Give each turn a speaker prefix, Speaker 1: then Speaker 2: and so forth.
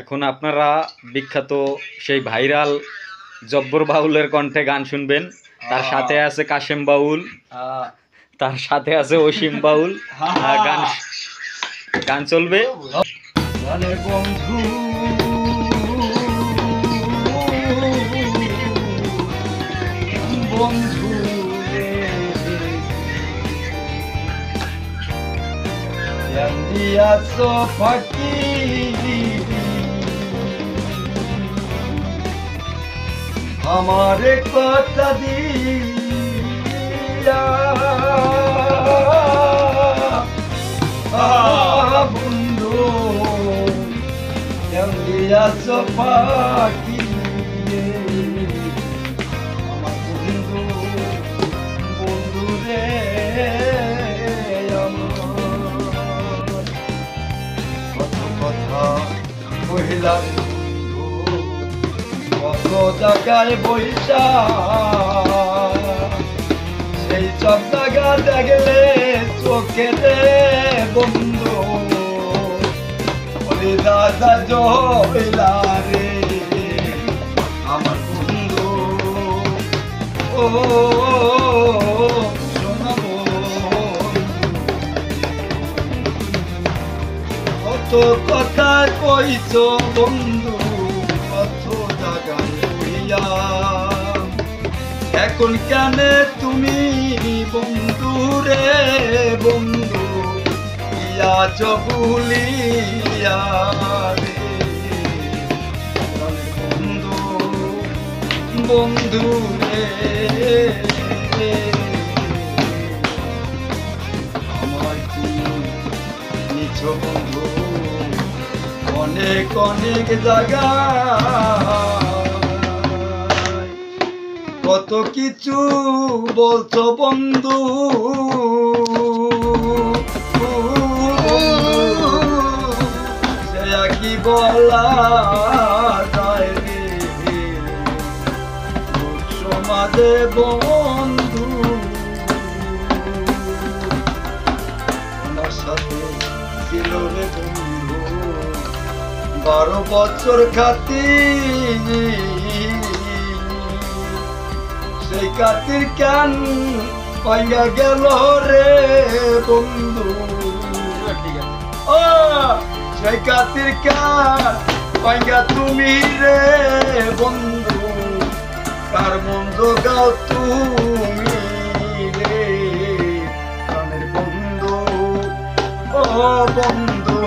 Speaker 1: এখন আপনারা বিখ্যাত সেই ভাইরাল জব্বর বাউলের কণ্ঠে গান শুনবেন। তার সাথে আছে কাশেম বাউল, তার সাথে আছে অসীম বাউল। গান গান চলবে।
Speaker 2: বন্ধু বন্ধু দিয়াছ ফাঁকি আমারে কথা দিয়া বন্ধু দিয়াছ ফাঁকি আমার বন্ধু বন্ধু রে কত কথা কহিলাম বন্ধু কত জায়গায় বৈশা সেই সব জায়গা দেখলে চোখে দে বন্ধু ওরে দাদা জয়লা রে আমার বন্ধু ও শোনাবো কত কথা কইছ বন্ধু কত জায়গায় হইয়া এখন কেন তুমি বন্ধু রে বন্ধু ইয়া ভুলিয়া রে বন্ধু বন্ধু রে আমার কি নিছ বন্ধু অনেক অনেক জায়গা কত কিছু বলছো বন্ধু সে কি বলা যায় রে সমাজে বন্ধু আমার সাথে ছিল রে বন্ধু 12 বছর খাতির সেই কাতির কান পাইয়া গেল রে বন্ধু ও সেই কাতির কান পাইয়া তুমি রে বন্ধু কার মন জোগাও তুমি রে প্রাণের বন্ধু ও বন্ধু